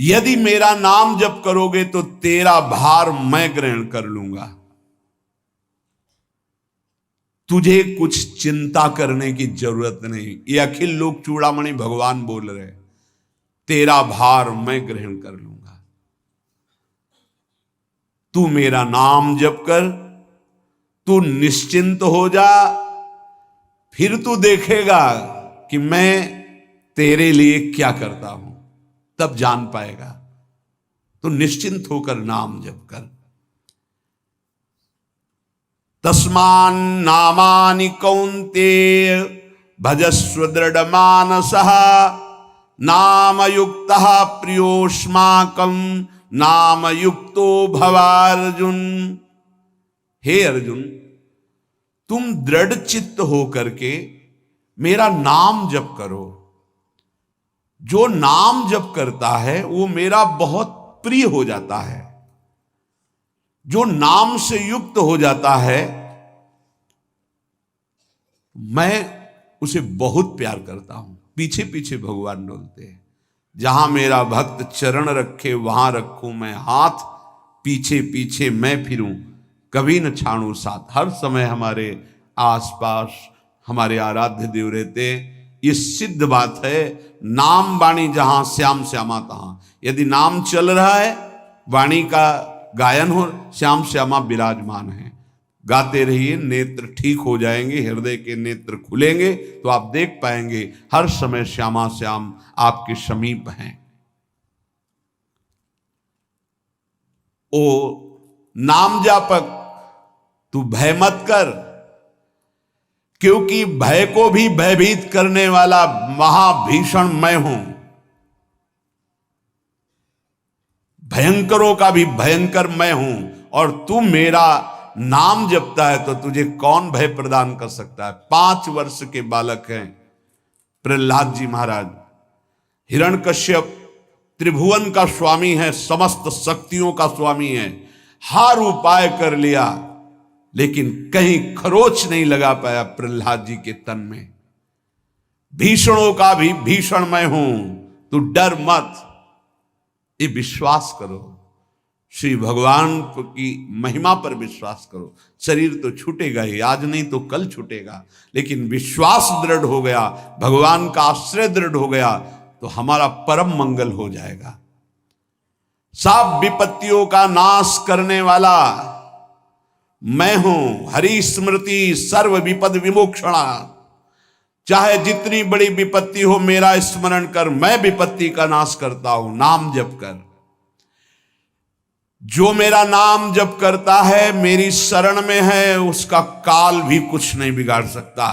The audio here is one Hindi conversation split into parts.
यदि मेरा नाम जप करोगे तो तेरा भार मैं ग्रहण कर लूंगा। तुझे कुछ चिंता करने की जरूरत नहीं। ये अखिल लोक चूड़ामणि भगवान बोल रहे, तेरा भार मैं ग्रहण कर लूंगा। तू मेरा नाम जप कर, तू निश्चिंत हो जा, फिर तू देखेगा कि मैं तेरे लिए क्या करता हूं, तब जान पाएगा। तो निश्चिंत होकर नाम जप कर। तस्मान नामानि कौन्तेय भजस्व दृढ़ मानसः नाम युक्तः प्रियोष्माकं नाम युक्तो भवार्जुन। हे अर्जुन, तुम दृढ़ चित्त होकर के मेरा नाम जप करो। जो नाम जप करता है वो मेरा बहुत प्रिय हो जाता है। जो नाम से युक्त हो जाता है मैं उसे बहुत प्यार करता हूं। पीछे पीछे भगवान डोलते हैं। जहां मेरा भक्त चरण रखे वहां रखूं मैं हाथ, पीछे पीछे मैं फिरूं कभी न छाड़ू साथ। हर समय हमारे आसपास हमारे आराध्य देव रहते। ये सिद्ध बात है। नाम वाणी जहां श्याम श्यामा तहां। यदि नाम चल रहा है, वाणी का गायन हो, श्याम श्यामा विराजमान है। गाते रहिए, नेत्र ठीक हो जाएंगे, हृदय के नेत्र खुलेंगे तो आप देख पाएंगे हर समय श्यामा श्याम आपके समीप हैं। ओ नाम जापक, तू भय मत कर, क्योंकि भय को भी भयभीत करने वाला महाभीषण मैं हूं। भयंकरों का भी भयंकर मैं हूं। और तू मेरा नाम जपता है तो तुझे कौन भय प्रदान कर सकता है। 5 वर्ष के बालक हैं प्रहलाद जी महाराज। हिरण्यकश्यप त्रिभुवन का स्वामी है, समस्त शक्तियों का स्वामी है। हर उपाय कर लिया लेकिन कहीं खरोच नहीं लगा पाया प्रहलाद जी के तन में। भीषणों का भी भीषण मैं हूं, तू डर मत। ये विश्वास करो, श्री भगवान की महिमा पर विश्वास करो। शरीर तो छूटेगा ही, आज नहीं तो कल छूटेगा, लेकिन विश्वास दृढ़ हो गया, भगवान का आश्रय दृढ़ हो गया तो हमारा परम मंगल हो जाएगा। सब विपत्तियों का नाश करने वाला मैं हूं। हरि स्मृति सर्व विपद विमोक्षणा। चाहे जितनी बड़ी विपत्ति हो मेरा स्मरण कर, मैं विपत्ति का नाश करता हूं। नाम जप कर। जो मेरा नाम जप करता है, मेरी शरण में है, उसका काल भी कुछ नहीं बिगाड़ सकता।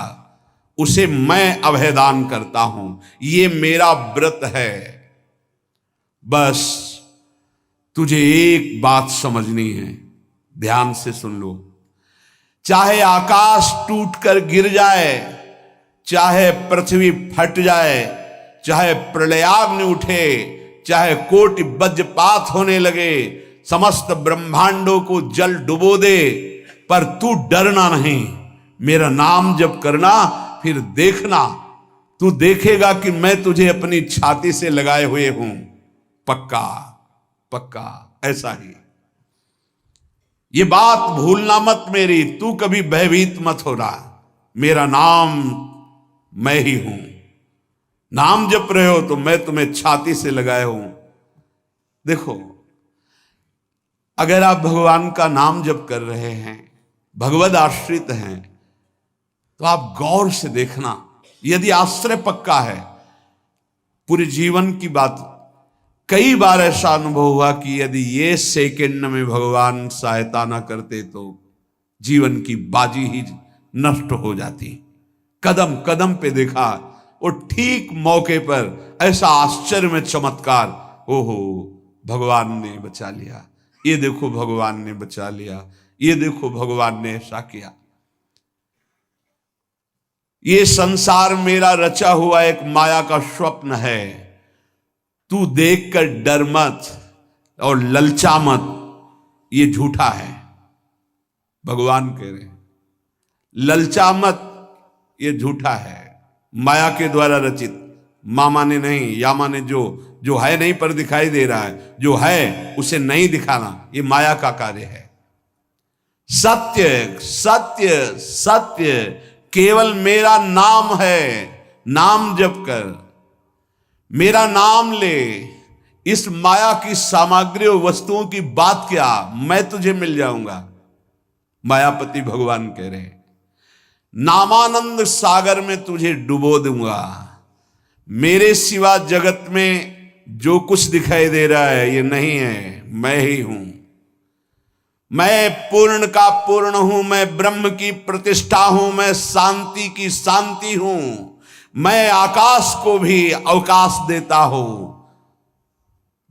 उसे मैं अभयदान करता हूं। ये मेरा व्रत है। बस तुझे एक बात समझनी है, ध्यान से सुन लो। चाहे आकाश टूटकर गिर जाए, चाहे पृथ्वी फट जाए, चाहे प्रलयाग्नि उठे, चाहे कोटि वज्रपात होने लगे, समस्त ब्रह्मांडों को जल डुबो दे, पर तू डरना नहीं। मेरा नाम जप करना, फिर देखना, तू देखेगा कि मैं तुझे अपनी छाती से लगाए हुए हूं। पक्का पक्का ऐसा ही। ये बात भूलना मत मेरी। तू कभी भयभीत मत होना। मेरा नाम मैं ही हूं। नाम जप रहे हो तो मैं तुम्हें छाती से लगाए हूं। देखो, अगर आप भगवान का नाम जप कर रहे हैं, भगवद आश्रित हैं, तो आप गौर से देखना। यदि आश्रय पक्का है, पूरे जीवन की बात, कई बार ऐसा अनुभव हुआ कि यदि ये सेकंड में भगवान सहायता ना करते तो जीवन की बाजी ही नष्ट हो जाती। कदम कदम पे देखा, और ठीक मौके पर ऐसा आश्चर्य में चमत्कार, ओहो भगवान ने बचा लिया, ये देखो भगवान ने बचा लिया, ये देखो भगवान ने ऐसा किया। ये संसार मेरा रचा हुआ एक माया का स्वप्न है। तू देखकर डर मत और ललचा मत, ये झूठा है। भगवान कह रहे ललचा मत, ये झूठा है, माया के द्वारा रचित। माँ माने नहीं, या माने जो है नहीं पर दिखाई दे रहा है, जो है उसे नहीं दिखाना, ये माया का कार्य है। सत्य सत्य सत्य केवल मेरा नाम है, नाम जप कर, मेरा नाम ले। इस माया की सामग्री और वस्तुओं की बात क्या, मैं तुझे मिल जाऊंगा। मायापति भगवान कह रहे हैं, नामानंद सागर में तुझे डुबो दूंगा। मेरे सिवा जगत में जो कुछ दिखाई दे रहा है ये नहीं है, मैं ही हूं। मैं पूर्ण का पूर्ण हूं, मैं ब्रह्म की प्रतिष्ठा हूं, मैं शांति की शांति हूं, मैं आकाश को भी अवकाश देता हूं।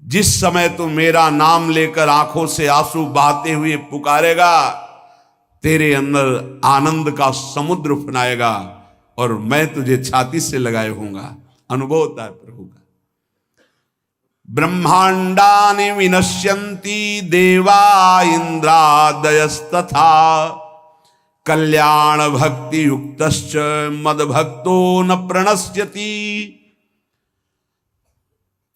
जिस समय तू मेरा नाम लेकर आंखों से आंसू बहाते हुए पुकारेगा, तेरे अंदर आनंद का समुद्र फनाएगा और मैं तुझे छाती से लगाए होऊंगा। अनुभव होता है प्रभु का। ब्रह्मांडानि विनश्यन्ति देवा इंद्रादयस्तथा कल्याण भक्ति युक्तश्च मद भक्तो न प्रणश्यति।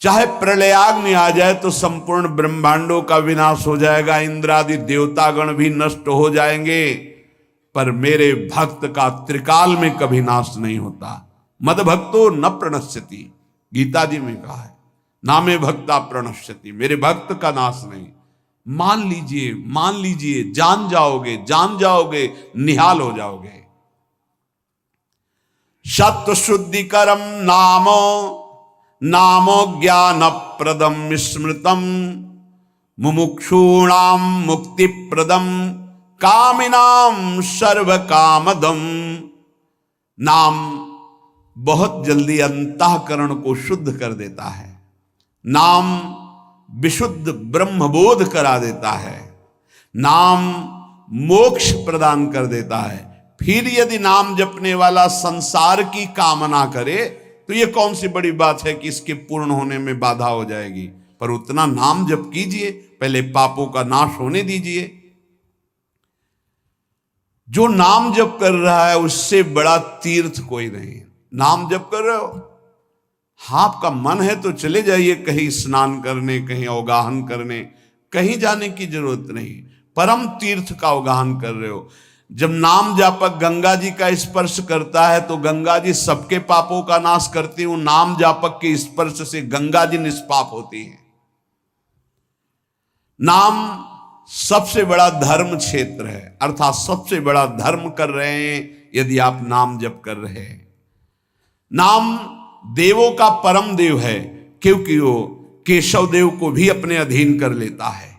चाहे प्रलयाग्नि आ जाए तो संपूर्ण ब्रह्मांडों का विनाश हो जाएगा, इंद्रादि देवतागण भी नष्ट हो जाएंगे, पर मेरे भक्त का त्रिकाल में कभी नाश नहीं होता। मद भक्तो न प्रणश्यति, गीता जी में कहा है, नामे भक्ता प्रणश्यति, मेरे भक्त का नाश नहीं। मान लीजिए, मान लीजिए, जान जाओगे, जान जाओगे, निहाल हो जाओगे। सत्व शुद्धिकरम नामो नामो ज्ञान प्रदम स्मृतम मुमुक्षूणाम मुक्ति प्रदम कामिनाम सर्व कामदम। नाम बहुत जल्दी अंतःकरण को शुद्ध कर देता है, नाम विशुद्ध ब्रह्मबोध करा देता है, नाम मोक्ष प्रदान कर देता है। फिर यदि नाम जपने वाला संसार की कामना करे तो ये कौन सी बड़ी बात है कि इसके पूर्ण होने में बाधा हो जाएगी। पर उतना नाम जप कीजिए, पहले पापों का नाश होने दीजिए। जो नाम जप कर रहा है उससे बड़ा तीर्थ कोई नहीं। नाम जप कर रहे हो, हाँ आपका मन है तो चले जाइए कहीं स्नान करने, कहीं अवगाहन करने, कहीं जाने की जरूरत नहीं। परम तीर्थ का अवगाहन कर रहे हो। जब नाम जापक गंगा जी का स्पर्श करता है तो गंगा जी सबके पापों का नाश करती हूं, नाम जापक के स्पर्श से गंगा जी निष्पाप होती है। नाम सबसे बड़ा धर्म क्षेत्र है, अर्थात सबसे बड़ा धर्म कर रहे हैं यदि आप नाम जप कर रहे हैं। नाम देवों का परम देव है, क्योंकि वो केशव देव को भी अपने अधीन कर लेता है,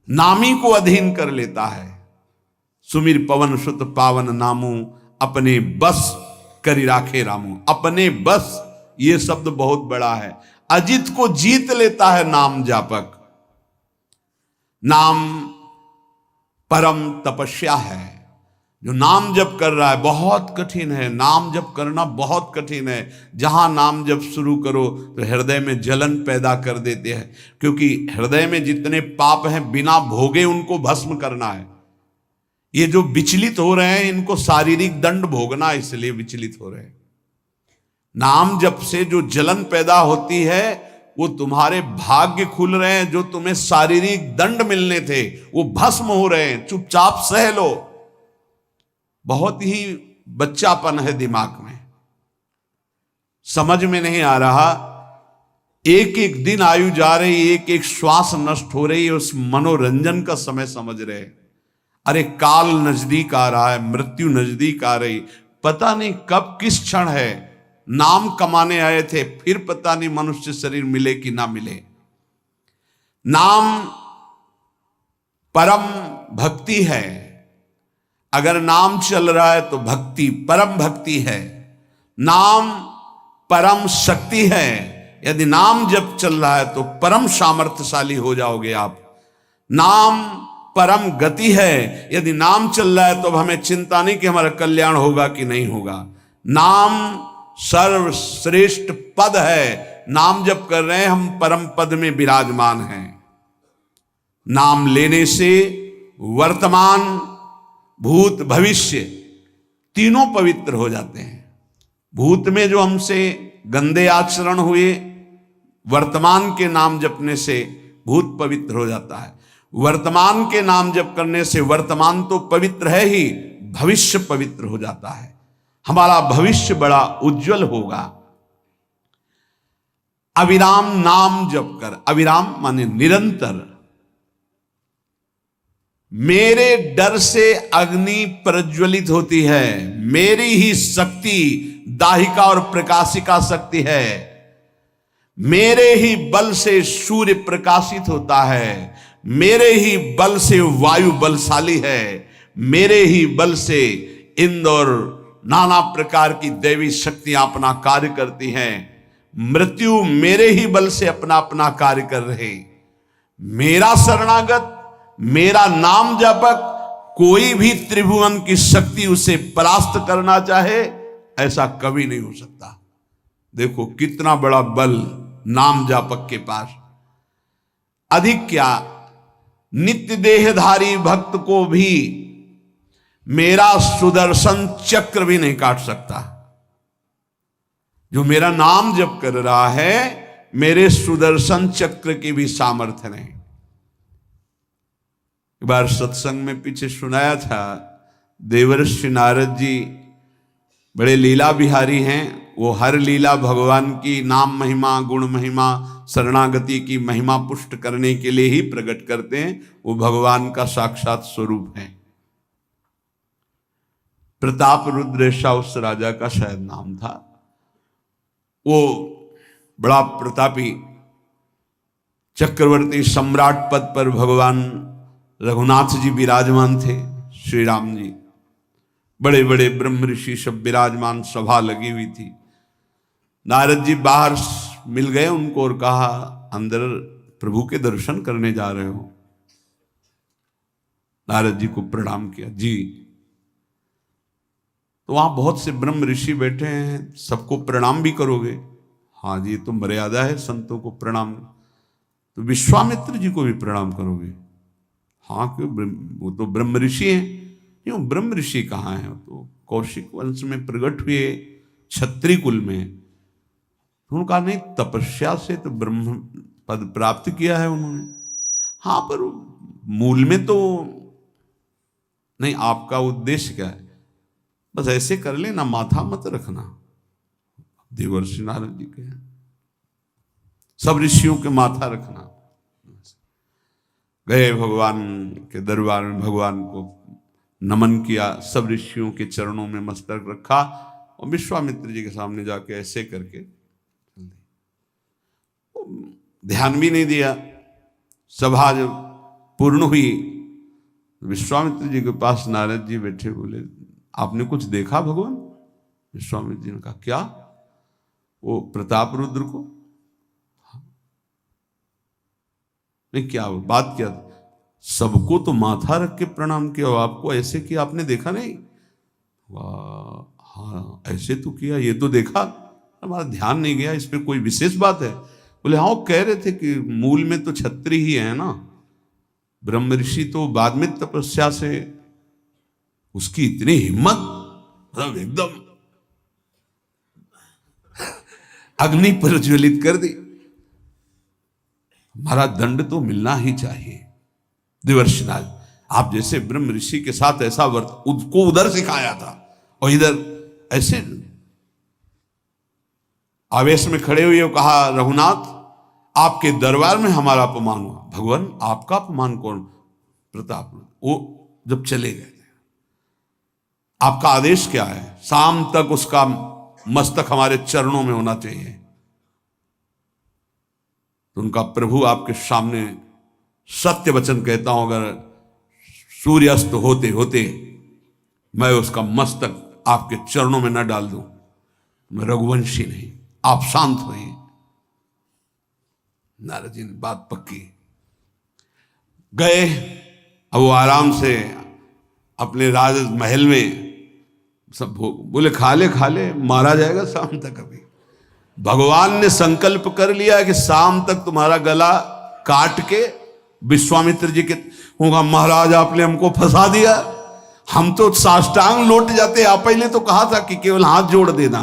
नामी को अधीन कर लेता है। सुमिर पवन सुत पावन नामू अपने बस करी राखे रामू। अपने बस, ये शब्द बहुत बड़ा है। अजित को जीत लेता है नाम जापक। नाम परम तपस्या है। जो नाम जप कर रहा है, बहुत कठिन है, नाम जप करना बहुत कठिन है। जहां नाम जप शुरू करो तो हृदय में जलन पैदा कर देते हैं, क्योंकि हृदय में जितने पाप हैं बिना भोगे उनको भस्म करना है। ये जो विचलित हो रहे हैं इनको शारीरिक दंड भोगना, इसलिए विचलित हो रहे हैं। नाम जप से जो जलन पैदा होती है वो तुम्हारे भाग्य खुल रहे हैं, जो तुम्हें शारीरिक दंड मिलने थे वो भस्म हो रहे हैं। चुपचाप सह लो। बहुत ही बच्चापन है दिमाग में, समझ में नहीं आ रहा। एक एक दिन आयु जा रही, एक एक श्वास नष्ट हो रही है, उस मनोरंजन का समय समझ रहे। अरे काल नजदीक आ रहा है, मृत्यु नजदीक आ रही, पता नहीं कब किस क्षण है। नाम कमाने आए थे, फिर पता नहीं मनुष्य शरीर मिले कि ना मिले। नाम परम भक्ति है। अगर नाम चल रहा है तो भक्ति परम भक्ति है। नाम परम शक्ति है। यदि नाम जब चल रहा है तो परम सामर्थ्यशाली हो जाओगे आप। नाम परम गति है। यदि नाम चल रहा है तो अब हमें चिंता नहीं कि हमारा कल्याण होगा कि नहीं होगा। नाम सर्वश्रेष्ठ पद है। नाम जप कर रहे हैं हम, परम पद में विराजमान हैं। नाम लेने से वर्तमान भूत भविष्य तीनों पवित्र हो जाते हैं। भूत में जो हमसे गंदे आचरण हुए, वर्तमान के नाम जपने से भूत पवित्र हो जाता है। वर्तमान के नाम जप करने से वर्तमान तो पवित्र है ही, भविष्य पवित्र हो जाता है। हमारा भविष्य बड़ा उज्जवल होगा। अविराम नाम जप कर, अविराम माने निरंतर। मेरे डर से अग्नि प्रज्वलित होती है, मेरी ही शक्ति दाहिका और प्रकाशिका शक्ति है, मेरे ही बल से सूर्य प्रकाशित होता है, मेरे ही बल से वायु बलशाली है, मेरे ही बल से इंद्र और नाना प्रकार की दैवी शक्तियां अपना कार्य करती हैं। मृत्यु मेरे ही बल से अपना अपना कार्य कर रहे। मेरा शरणागत, मेरा नाम जपक, कोई भी त्रिभुवन की शक्ति उसे परास्त करना चाहे ऐसा कभी नहीं हो सकता। देखो कितना बड़ा बल नाम जापक के पास। अधिक क्या, नित्य देहधारी भक्त को भी मेरा सुदर्शन चक्र भी नहीं काट सकता। जो मेरा नाम जप कर रहा है, मेरे सुदर्शन चक्र की भी सामर्थ्य नहीं। एक बार सत्संग में पीछे सुनाया था, देवर्षि नारद जी बड़े लीला बिहारी हैं। वो हर लीला भगवान की नाम महिमा, गुण महिमा, शरणागति की महिमा पुष्ट करने के लिए ही प्रकट करते हैं। वो भगवान का साक्षात स्वरूप है। प्रताप रुद्र ऐसा उस राजा का शायद नाम था। वो बड़ा प्रतापी चक्रवर्ती सम्राट पद पर भगवान रघुनाथ जी विराजमान थे। श्री राम जी, बड़े बड़े ब्रह्म ऋषि सब विराजमान, सभा लगी हुई थी। नारद जी बाहर मिल गए उनको और कहा, अंदर प्रभु के दर्शन करने जा रहे हो? नारद जी को प्रणाम किया। जी। तो वहां बहुत से ब्रह्म ऋषि बैठे हैं, सबको प्रणाम भी करोगे? हाँ जी, तो मर्यादा है संतों को प्रणाम। तो विश्वामित्र जी को भी प्रणाम करोगे? हाँ, क्यों, वो तो ब्रह्म ऋषि हैं। क्यों, ब्रह्म ऋषि कहाँ हैं? तो कौशिक वंश में प्रकट हुए, क्षत्रिय कुल में। उनका नहीं, तपस्या से तो ब्रह्म पद प्राप्त किया है उन्होंने। हाँ, पर मूल में तो नहीं। आपका उद्देश्य क्या है? बस ऐसे कर लेना, माथा मत रखना। देवर्षि नारद जी के सब ऋषियों के माथा रखना। गए भगवान के दरबार में, भगवान को नमन किया, सब ऋषियों के चरणों में मस्तक रखा और विश्वामित्र जी के सामने जाके ऐसे करके ध्यान भी नहीं दिया। सभा जब पूर्ण हुई, विश्वामित्र जी के पास नारद जी बैठे, बोले, आपने कुछ देखा भगवान? विश्वामित्र जी ने कहा, क्या? वो प्रताप रुद्र को? नहीं, क्या बात क्या? सबको तो माथा रख के प्रणाम किया, आपको ऐसे किया, आपने देखा नहीं? वाह, हाँ ऐसे तो किया, ये तो देखा, हमारा ध्यान नहीं गया, इस पर कोई विशेष बात है? बोले हाँ, वो कह रहे थे कि मूल में तो क्षत्रिय ही है ना, ब्रह्म ऋषि तो बाद में तपस्या से, उसकी इतनी हिम्मत, मतलब एकदम अग्नि प्रज्वलित कर दी। हमारा दंड तो मिलना ही चाहिए। देवर्षि नारद, आप जैसे ब्रह्म ऋषि के साथ ऐसा वर्त उसको उधर सिखाया था और इधर ऐसे आवेश में खड़े हुए कहा, रघुनाथ आपके दरबार में हमारा अपमान हुआ। भगवान, आपका अपमान कौन? प्रताप। वो जब चले गए, आपका आदेश क्या है? शाम तक उसका मस्तक हमारे चरणों में होना चाहिए। तो उनका प्रभु आपके सामने सत्य वचन कहता हूं, अगर सूर्यास्त होते होते मैं उसका मस्तक आपके चरणों में न डाल दूं, मैं रघुवंशी नहीं। आप शांत होइए। नारद जी ने बात पक्की। गए, अब वो आराम से अपने राज महल में सब बोले, खा ले, मारा जाएगा शाम तक। अभी भगवान ने संकल्प कर लिया कि शाम तक तुम्हारा गला काट के विश्वामित्र जी के होगा। महाराज आपने हमको फंसा दिया, हम तो साष्टांग लौट जाते। आप पहले तो कहा था कि केवल हाथ जोड़ देना,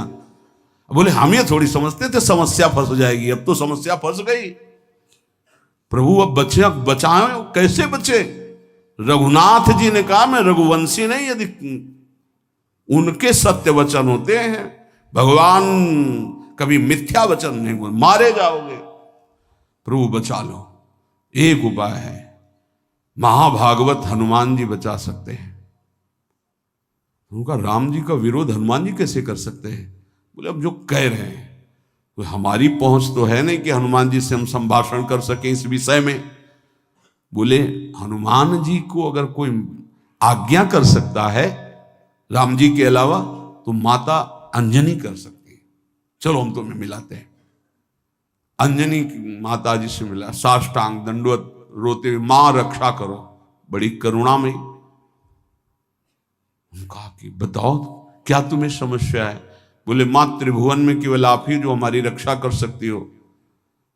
बोले हम ये थोड़ी समझते थे समस्या फंस जाएगी, अब तो समस्या फंस गई। प्रभु अब बचे, बचाए कैसे बचे? रघुनाथ जी ने कहा मैं रघुवंशी नहीं, यदि उनके सत्य वचन होते हैं, भगवान कभी मिथ्या वचन नहीं बोल, मारे जाओगे, प्रभु बचा लो। एक उपाय है, महाभागवत हनुमान जी बचा सकते हैं। उनका राम जी का विरोध हनुमान जी कैसे कर सकते हैं? बोले अब जो कह रहे हैं तो हमारी पहुंच तो है नहीं कि हनुमान जी से हम संभाषण कर सकें इस विषय में। बोले हनुमान जी को अगर कोई आज्ञा कर सकता है राम जी के अलावा तो माता अंजनी कर सकती है, चलो हम तुम्हें मिलाते हैं। अंजनी माता जी से मिला, साष्टांग दंडवत रोते हुए, मां रक्षा करो, बड़ी करुणा में। उनका कि बताओ क्या तुम्हें समस्या है? बोले मां त्रिभुवन में केवल आप ही जो हमारी रक्षा कर सकती हो।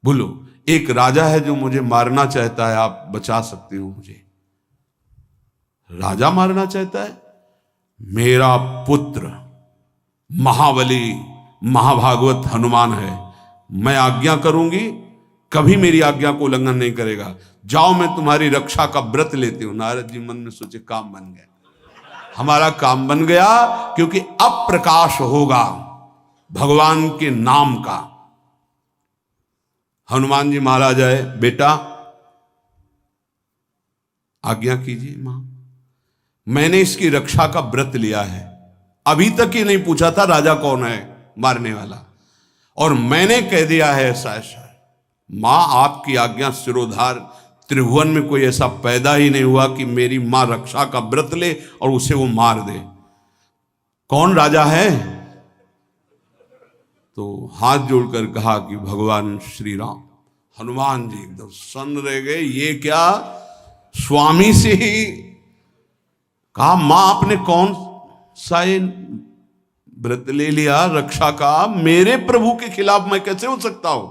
बोलो एक राजा है जो मुझे मारना चाहता है, आप बचा सकती हो मुझे? राजा मारना चाहता है? मेरा पुत्र महाबली महाभागवत हनुमान है, मैं आज्ञा करूंगी, कभी मेरी आज्ञा को उल्लंघन नहीं करेगा, जाओ मैं तुम्हारी रक्षा का व्रत लेती हूं। नारद जी मन में सोचे काम बन गया, हमारा काम बन गया, क्योंकि अब प्रकाश होगा भगवान के नाम का। हनुमान जी महाराज आए, बेटा आज्ञा कीजिए मां, मैंने इसकी रक्षा का व्रत लिया है, अभी तक ही नहीं पूछा था राजा कौन है मारने वाला, और मैंने कह दिया है ऐसा ऐसा। मां आपकी आज्ञा सिरोधार, त्रिभुवन में कोई ऐसा पैदा ही नहीं हुआ कि मेरी मां रक्षा का व्रत ले और उसे वो मार दे। कौन राजा है? तो हाथ जोड़कर कहा कि भगवान श्री राम। हनुमान जी एकदम सन्न रह गए, ये क्या? स्वामी से ही कहा मां आपने कौन सा व्रत ले लिया रक्षा का? मेरे प्रभु के खिलाफ मैं कैसे हो सकता हूं?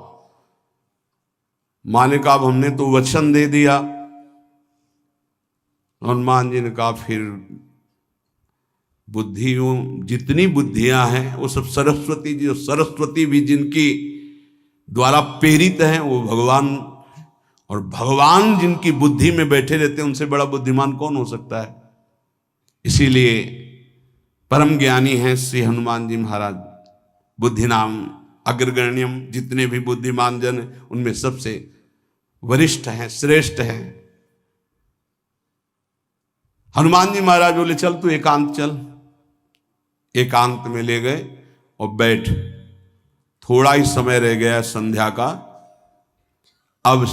मां ने कहा हमने तो वचन दे दिया। हनुमान जी ने कहा फिर बुद्धियों जितनी बुद्धियां हैं वो सब सरस्वती जी, सरस्वती भी जिनकी द्वारा प्रेरित हैं वो भगवान, और भगवान जिनकी बुद्धि में बैठे रहते हैं उनसे बड़ा बुद्धिमान कौन हो सकता है? इसीलिए परम ज्ञानी हैं श्री हनुमान जी महाराज, बुद्धि नाम अग्रगण्यम, जितने भी बुद्धिमान जन उनमें सबसे वरिष्ठ हैं, श्रेष्ठ हैं। हनुमान जी महाराज बोले चल तू एकांत चल। एकांत में ले गए और बैठ, थोड़ा ही समय रह गया संध्या का, अब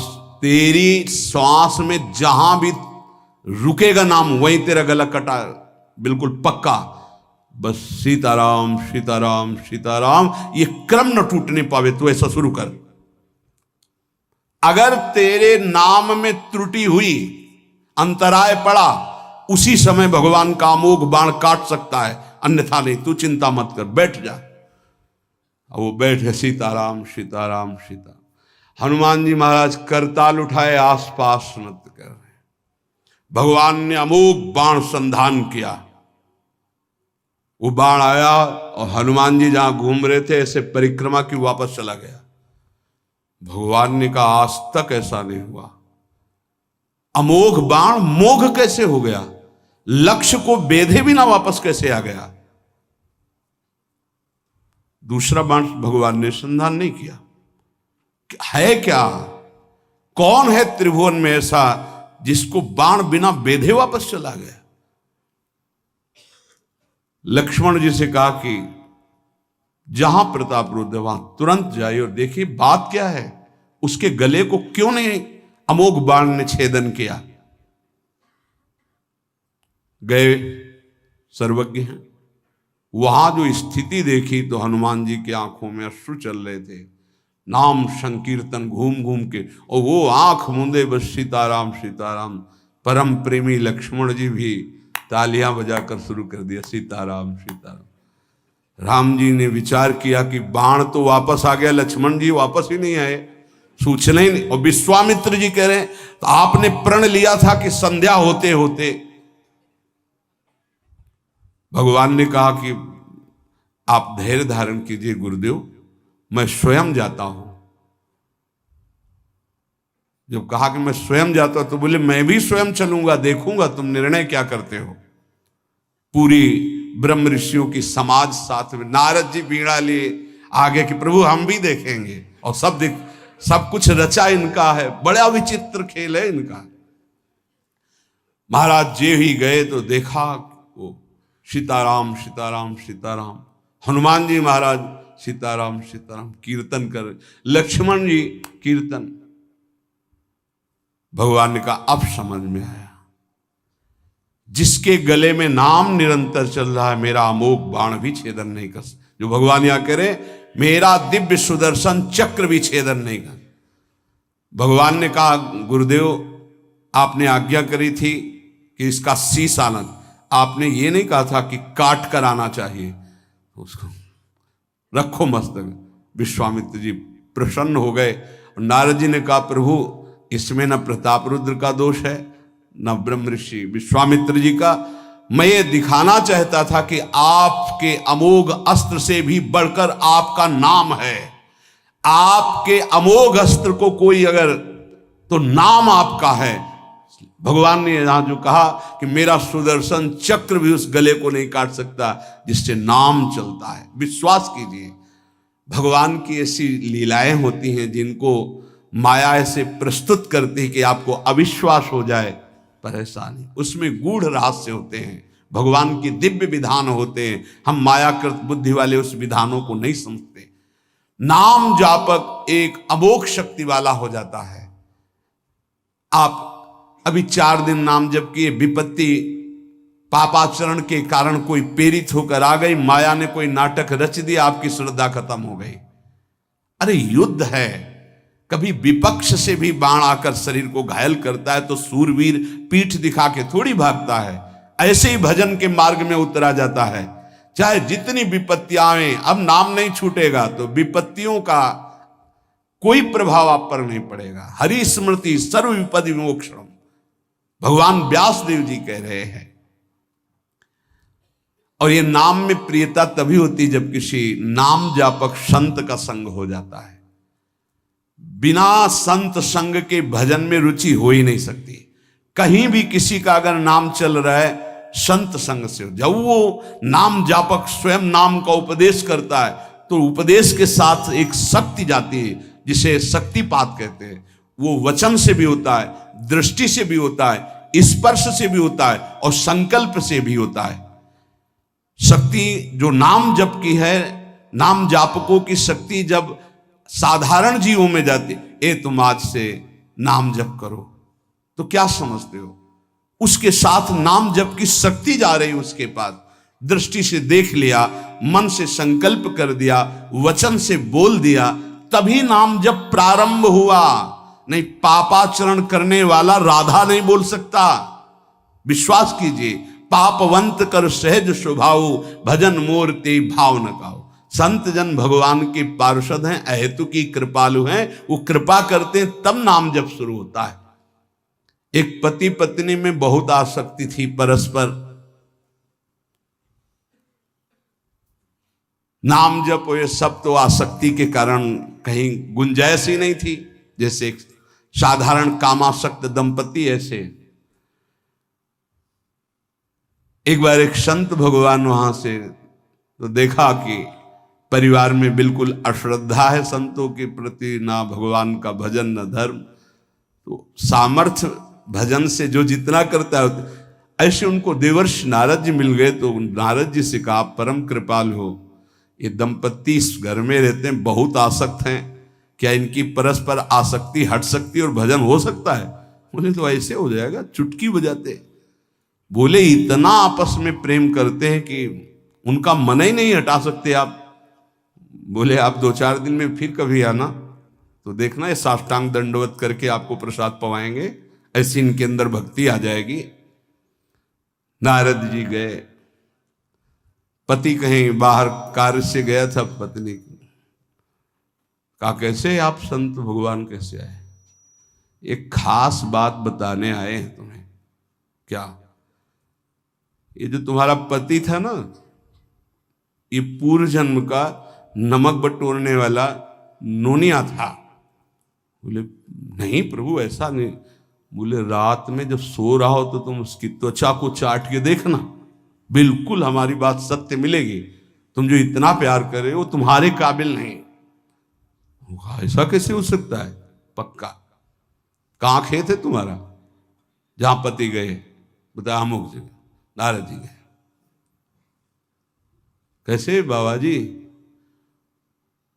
तेरी श्वास में जहां भी रुकेगा नाम वहीं तेरा गला कटा, बिल्कुल पक्का। बस सीताराम सीताराम सीताराम, ये क्रम न टूटने पावे, तो ऐसा शुरू कर। अगर तेरे नाम में त्रुटि हुई, अंतराय पड़ा, उसी समय भगवान का अमोघ बाण काट सकता है, अन्यथा नहीं। तू चिंता मत कर, बैठ जा। अब वो बैठे, सीताराम सीताराम सीता। हनुमान जी महाराज करताल उठाए, आसपास नत कर रहे। भगवान ने अमोघ बाण संधान किया, वो बाण आया और हनुमान जी जहां घूम रहे थे ऐसे परिक्रमा की वापस चला गया। भगवान ने कहा आज तक ऐसा नहीं हुआ, अमोघ बाण मोघ कैसे हो गया? लक्ष्य को बेधे बिना वापस कैसे आ गया? दूसरा बाण भगवान ने संधान नहीं किया। है क्या? कौन है त्रिभुवन में ऐसा जिसको बाण बिना बेधे वापस चला गया? लक्ष्मण जी से कहा कि जहां प्रताप रुद्र वहां तुरंत जाइए और देखिए बात क्या है, उसके गले को क्यों नहीं अमोघ बाण ने छेदन किया। गए, सर्वज्ञ हैं। वहां जो स्थिति देखी तो हनुमान जी की आंखों में अश्रु चल रहे थे। नाम संकीर्तन घूम घूम के, और वो आंख मूंदे बस सीताराम सीताराम। परम प्रेमी लक्ष्मण जी भी तालियां बजाकर शुरू कर दिया, सीताराम सीताराम। राम जी ने विचार किया कि बाण तो वापस आ गया, लक्ष्मण जी वापस ही नहीं आए, सूचना ही नहीं। और विश्वामित्र जी कह रहे हैं तो आपने प्रण लिया था कि संध्या होते होते। भगवान ने कहा कि आप धैर्य धारण कीजिए गुरुदेव, मैं स्वयं जाता हूं। जब कहा कि मैं स्वयं जाता हूं तो बोले मैं भी स्वयं चलूंगा, देखूंगा तुम निर्णय क्या करते हो। पूरी ब्रह्म ऋषियों की समाज साथ में, नारद जी बीड़ा लिए आगे कि प्रभु हम भी देखेंगे, और सब कुछ रचा इनका है, बड़ा विचित्र खेल है इनका। महाराज जी ही गए तो देखा वो सीताराम सीताराम सीताराम, हनुमान जी महाराज सीताराम सीताराम कीर्तन कर, लक्ष्मण जी कीर्तन। भगवान ने कहा अब समझ में आया, जिसके गले में नाम निरंतर चल रहा है मेरा अमोघ बाण भी छेदन नहीं कर, जो भगवान यहां कह रहे मेरा दिव्य सुदर्शन चक्र भी छेदन नहीं कर। भगवान ने कहा गुरुदेव आपने आज्ञा करी थी कि इसका शीश आना, आपने ये नहीं कहा था कि काट कर आना चाहिए, उसको रखो मस्तक। विश्वामित्र जी प्रसन्न हो गए। नारद जी ने कहा प्रभु इसमें न प्रताप रुद्र का दोष है न ब्रह्म ऋषि विश्वामित्र जी का, मैं ये दिखाना चाहता था कि आपके अमोघ अस्त्र से भी बढ़कर आपका नाम है। आपके अमोघ अस्त्र को कोई अगर, तो नाम आपका है। भगवान ने यहां जो कहा कि मेरा सुदर्शन चक्र भी उस गले को नहीं काट सकता जिससे नाम चलता है। विश्वास कीजिए भगवान की ऐसी लीलाएं होती हैं जिनको माया ऐसे प्रस्तुत करती है कि आपको अविश्वास हो जाए, परेशानी उसमें गूढ़ रहस्य होते हैं, भगवान की दिव्य विधान होते हैं। हम मायाकृत बुद्धि वाले उस विधानों को नहीं समझते। नाम जापक एक अमोघ शक्ति वाला हो जाता है। आप अभी 4 दिन नाम जप किए, विपत्ति पापाचरण के कारण कोई प्रेरित होकर आ गई, माया ने कोई नाटक रच दिया, आपकी श्रद्धा खत्म हो गई। अरे युद्ध है, कभी विपक्ष से भी बाण आकर शरीर को घायल करता है तो सूरवीर पीठ दिखा के थोड़ी भागता है। ऐसे ही भजन के मार्ग में उतरा जाता है, चाहे जितनी विपत्तियां आए, अब नाम नहीं छूटेगा तो विपत्तियों का कोई प्रभाव आप पर नहीं पड़ेगा। हरि स्मृति सर्व विपद विमोक्षणम, भगवान व्यास देव जी कह रहे हैं। और ये नाम में प्रियता तभी होती जब किसी नाम जापक संत का संग हो जाता है। बिना संत संग के भजन में रुचि हो ही नहीं सकती। कहीं भी किसी का अगर नाम चल रहा है संत संग से हो। जब वो नाम जापक स्वयं नाम का उपदेश करता है तो उपदेश के साथ एक शक्ति जाती है जिसे शक्तिपात कहते हैं। वो वचन से भी होता है, दृष्टि से भी होता है, स्पर्श से भी होता है और संकल्प से भी होता है। शक्ति जो नाम जप की है, नाम जापकों की शक्ति जब साधारण जीवों में जाती, ए तुम आज से नाम जप करो, तो क्या समझते हो? उसके साथ नाम जप की शक्ति जा रही उसके पास। दृष्टि से देख लिया, मन से संकल्प कर दिया, वचन से बोल दिया, तभी नाम जप प्रारंभ हुआ। नहीं, पापाचरण करने वाला राधा नहीं बोल सकता। विश्वास कीजिए, पापवंत कर सहज स्वभाव, भजन मोर ते भाव न गाओ। संत जन भगवान के पार्षद हैं, अहेतु की कृपालु हैं, वो कृपा करते हैं तब नाम जप शुरू होता है। एक पति पत्नी में बहुत आसक्ति थी परस्पर, नाम जप ये सब तो आसक्ति के कारण कहीं गुंजाइश ही नहीं थी। जैसे एक साधारण कामासक्त दंपति, ऐसे एक बार एक संत भगवान वहां से तो देखा कि परिवार में बिल्कुल अश्रद्धा है संतों के प्रति, ना भगवान का भजन न धर्म। तो सामर्थ्य भजन से जो जितना करता है, ऐसे उनको देवर्षि नारद जी मिल गए। तो नारद जी से कहा, परम कृपाल हो, ये दंपत्ति इस घर में रहते हैं, बहुत आसक्त हैं, क्या इनकी परस्पर आसक्ति हट सकती है और भजन हो सकता है? बोले तो ऐसे हो जाएगा, चुटकी बजाते। बोले इतना आपस में प्रेम करते हैं कि उनका मन ही नहीं हटा सकते आप। बोले आप 2-4 दिन में फिर कभी आना तो देखना, ये साष्टांग दंडवत करके आपको प्रसाद पवाएंगे, ऐसी इनके अंदर भक्ति आ जाएगी। नारद जी गए, पति कहीं बाहर कार्य से गया था, पत्नी कहा कैसे आप संत भगवान कैसे आए? एक खास बात बताने आए हैं तुम्हें। क्या? ये जो तुम्हारा पति था ना, ये पूर्व जन्म का नमक बटोरने वाला नोनिया था। बोले नहीं प्रभु ऐसा नहीं। बोले रात में जब सो रहा हो तो तुम उसकी त्वचा को चाट के देखना, बिल्कुल हमारी बात सत्य मिलेगी। तुम जो इतना प्यार कर रहे हो तुम्हारे काबिल नहीं। ऐसा कैसे हो सकता है? पक्का। कहाँ खेत है तुम्हारा जहां पति गए? बता अमुक जगह। नारद जी गए। कैसे बाबा जी?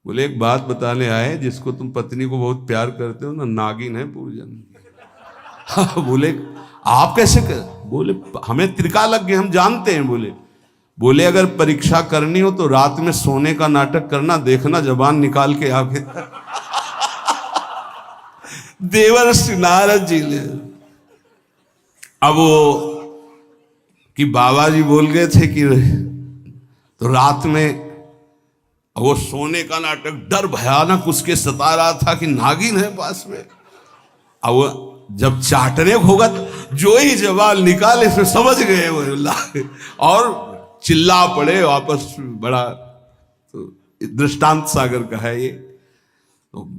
बोले एक बात बताने आए, जिसको तुम पत्नी को बहुत प्यार करते हो ना, नागिन है पूजन। बोले आप कैसे कर? बोले हमें त्रिकालज्ञ, हम जानते हैं। बोले अगर परीक्षा करनी हो तो रात में सोने का नाटक करना, देखना जबान निकाल के आगे। देवर्षि नारद जी ने अब वो कि बाबा जी बोल गए थे कि तो रात में वो सोने का नाटक, डर भयानक उसके सता रहा था कि नागिन है पास में। अब वो जब चाटने होगा तो जो ही जवाब निकाले फिर समझ गए वो, और चिल्ला पड़े वापस। बड़ा तो दृष्टांत सागर का है ये। तो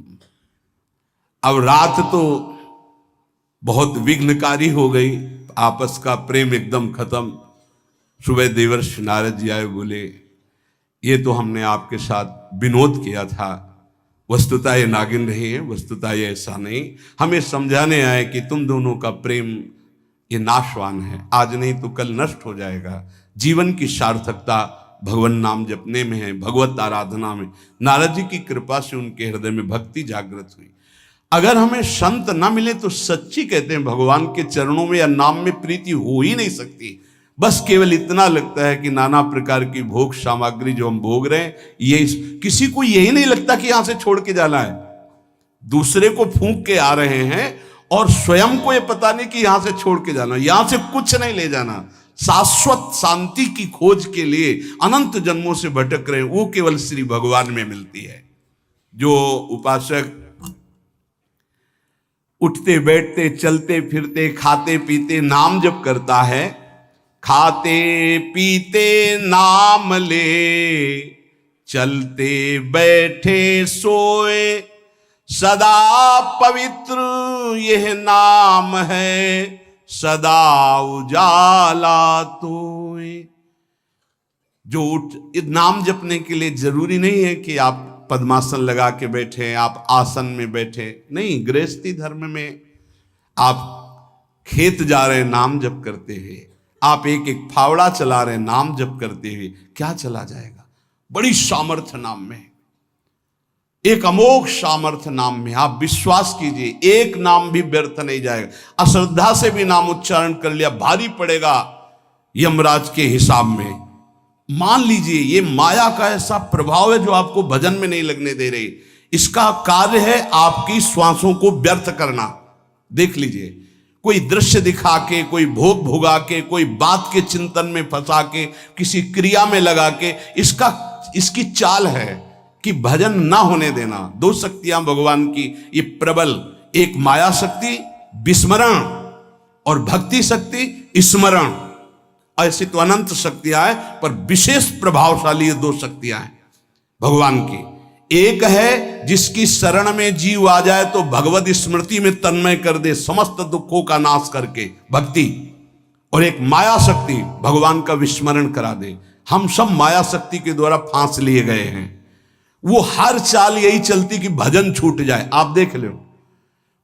अब रात तो बहुत विघ्नकारी हो गई, आपस का प्रेम एकदम खत्म। सुबह देवर्षि नारद जी आए, बोले ये तो हमने आपके साथ विनोद किया था, वस्तुतः ये नागिन नहीं है, वस्तुतः ये ऐसा नहीं। हमें समझाने आए कि तुम दोनों का प्रेम ये नाशवान है, आज नहीं तो कल नष्ट हो जाएगा। जीवन की सार्थकता भगवान नाम जपने में है, भगवत आराधना में। नारद जी की कृपा से उनके हृदय में भक्ति जागृत हुई। अगर हमें संत ना मिले तो सच्ची कहते हैं भगवान के चरणों में या नाम में प्रीति हो ही नहीं सकती। बस केवल इतना लगता है कि नाना प्रकार की भोग सामग्री जो हम भोग रहे हैं, ये किसी को यही नहीं लगता कि यहां से छोड़ के जाना है। दूसरे को फूंक के आ रहे हैं और स्वयं को ये पता नहीं कि यहां से छोड़ के जाना, यहां से कुछ नहीं ले जाना। शाश्वत शांति की खोज के लिए अनंत जन्मों से भटक रहे हैं, वो केवल श्री भगवान में मिलती है। जो उपासक उठते बैठते चलते फिरते खाते पीते नाम जप करता है, खाते पीते नाम ले, चलते बैठे सोए, सदा पवित्र यह नाम है, सदा उजाला तोए। जो नाम जपने के लिए जरूरी नहीं है कि आप पद्मासन लगा के बैठे, आप आसन में बैठे, नहीं। गृहस्थी धर्म में आप खेत जा रहे नाम जप करते हुए, आप एक एक फावड़ा चला रहे नाम जप करते हुए, क्या चला जाएगा? बड़ी सामर्थ्य नाम में, एक अमोघ सामर्थ्य नाम में। आप विश्वास कीजिए, एक नाम भी व्यर्थ नहीं जाएगा। अश्रद्धा से भी नाम उच्चारण कर लिया, भारी पड़ेगा यमराज के हिसाब में। मान लीजिए ये माया का ऐसा प्रभाव है जो आपको भजन में नहीं लगने दे रही। इसका कार्य है आपकी श्वासों को व्यर्थ करना। देख लीजिए, कोई दृश्य दिखा के, कोई भोग भोगा के, कोई बात के चिंतन में फंसा के, किसी क्रिया में लगा के, इसकी चाल है कि भजन ना होने देना। दो शक्तियां भगवान की ये प्रबल, एक माया शक्ति विस्मरण और भक्ति शक्ति स्मरण। ऐसी तो अनंत शक्तियां हैं, पर विशेष प्रभावशाली ये दो शक्तियां हैं भगवान की। एक है जिसकी शरण में जीव आ जाए तो भगवत स्मृति में तन्मय कर दे, समस्त दुखों का नाश करके, भक्ति। और एक माया शक्ति भगवान का विस्मरण करा दे। हम सब माया शक्ति के द्वारा फांस लिए गए हैं। वो हर चाल यही चलती कि भजन छूट जाए। आप देख लो,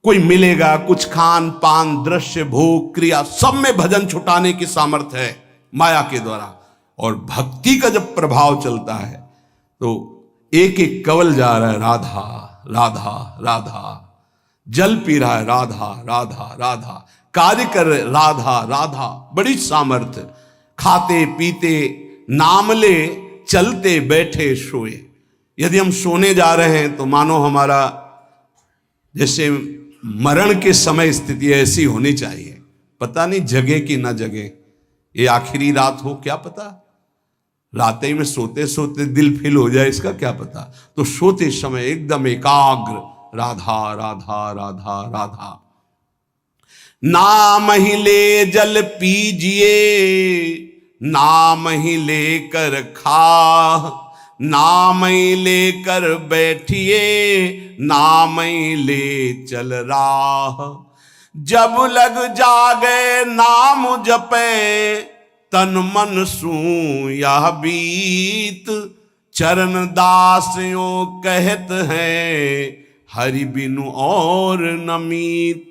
कोई मिलेगा, कुछ खान पान दृश्य भोग क्रिया सब में भजन छुटाने की सामर्थ्य है माया के द्वारा। और भक्ति का जब प्रभाव चलता है तो एक एक कवल जा रहा है राधा राधा राधा, जल पी रहा है राधा राधा राधा, कार्य कर रहे राधा राधा, बड़ी सामर्थ्य। खाते पीते नाम ले, चलते बैठे सोए। यदि हम सोने जा रहे हैं तो मानो हमारा जैसे मरण के समय स्थिति ऐसी होनी चाहिए। पता नहीं जगे कि ना जगे, ये आखिरी रात हो, क्या पता। रात ही में सोते सोते दिल फिल हो जाए, इसका क्या पता। तो सोते समय एकदम एकाग्र, राधा राधा राधा राधा। नाम ही ले जल पीजिए, नाम ही लेकर खा, नाम ही लेकर बैठिए, नाम ही ले चल राह। जब लग जागे नाम जपे, तन मन सू यह बीत। चरण दास यों कहत हैं, हरि बिनु और न मीत।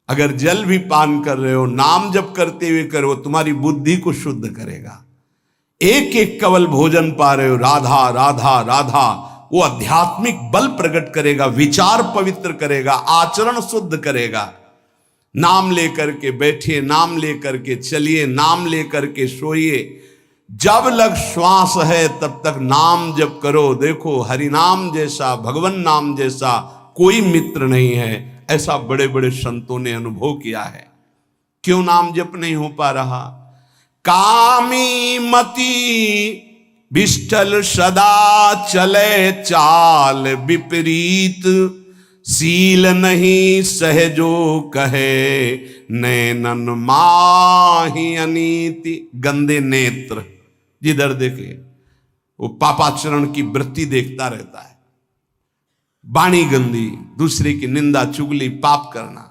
अगर जल भी पान कर रहे हो, नाम जप करते हुए करो, तुम्हारी बुद्धि को शुद्ध करेगा। एक एक कवल भोजन पा रहे हो, राधा राधा राधा, वो आध्यात्मिक बल प्रकट करेगा, विचार पवित्र करेगा, आचरण शुद्ध करेगा। नाम लेकर के बैठिए, नाम लेकर के चलिए, नाम लेकर के सोइए। जब लग श्वास है तब तक नाम जप करो। देखो, हरि नाम जैसा, भगवान नाम जैसा कोई मित्र नहीं है, ऐसा बड़े बड़े संतों ने अनुभव किया है। क्यों नाम जप नहीं हो पा रहा? कामी मति विष्ठल सदा चले चाल विपरीत। सील नहीं सहजो कहे, नैनन माही अनीति। गंदे नेत्र, जिधर देखे वो पापाचरण की वृत्ति देखता रहता है। वाणी गंदी, दूसरे की निंदा चुगली पाप करना।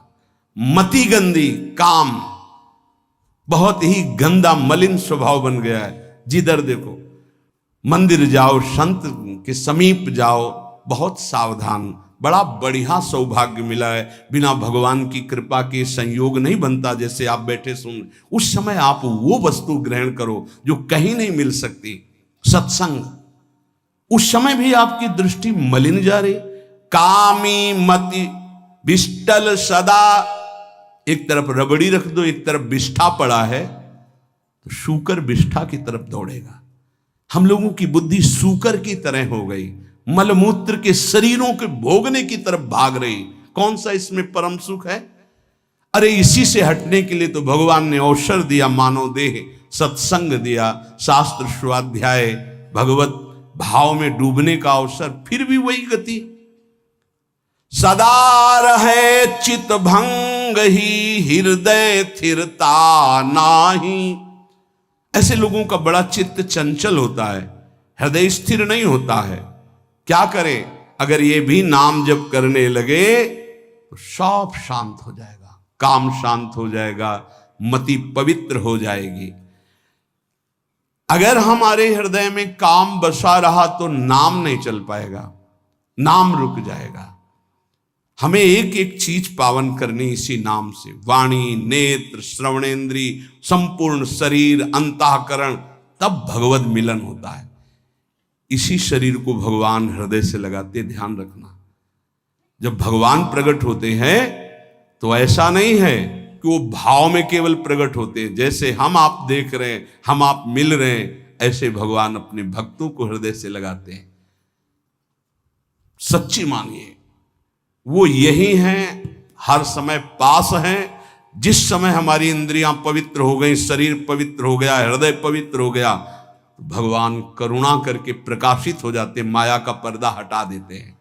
मति गंदी, काम बहुत ही गंदा मलिन स्वभाव बन गया है। जिधर देखो, मंदिर जाओ, संत के समीप जाओ, बहुत सावधान। बड़ा बढ़िया सौभाग्य मिला है, बिना भगवान की कृपा के संयोग नहीं बनता। जैसे आप बैठे सुन, उस समय आप वो वस्तु ग्रहण करो जो कहीं नहीं मिल सकती, सत्संग। उस समय भी आपकी दृष्टि मलिन जा रही। कामी मति विष्टल सदा, एक तरफ रबड़ी रख दो, एक तरफ विष्ठा पड़ा है, तो सूकर विष्ठा की तरफ दौड़ेगा। हम लोगों की बुद्धि सूकर की तरह हो गई, मलमूत्र के शरीरों के भोगने की तरफ भाग रही। कौन सा इसमें परम सुख है? अरे इसी से हटने के लिए तो भगवान ने अवसर दिया, मानव देह, सत्संग दिया, शास्त्र स्वाध्याय, भगवत भाव में डूबने का अवसर। फिर भी वही गति। सदा रहे चित भंग ही, हृदय स्थिरता नाही। ऐसे लोगों का बड़ा चित्त चंचल होता है, हृदय स्थिर नहीं होता है। क्या करें? अगर ये भी नाम जप करने लगे तो सब शांत हो जाएगा, काम शांत हो जाएगा, मति पवित्र हो जाएगी। अगर हमारे हृदय में काम बसा रहा तो नाम नहीं चल पाएगा, नाम रुक जाएगा। हमें एक एक चीज पावन करनी इसी नाम से। वाणी, नेत्र, श्रवणेन्द्री, संपूर्ण शरीर, अंतःकरण, तब भगवत मिलन होता है। इसी शरीर को भगवान हृदय से लगाते, ध्यान रखना। जब भगवान प्रकट होते हैं तो ऐसा नहीं है कि वो भाव में केवल प्रकट होते हैं। जैसे हम आप देख रहे हैं, हम आप मिल रहे हैं, ऐसे भगवान अपने भक्तों को हृदय से लगाते हैं। सच्ची मानिए, वो यही हैं, हर समय पास हैं। जिस समय हमारी इंद्रियां पवित्र हो गई, शरीर पवित्र हो गया, हृदय पवित्र हो गया, भगवान करुणा करके प्रकाशित हो जाते, माया का पर्दा हटा देते हैं।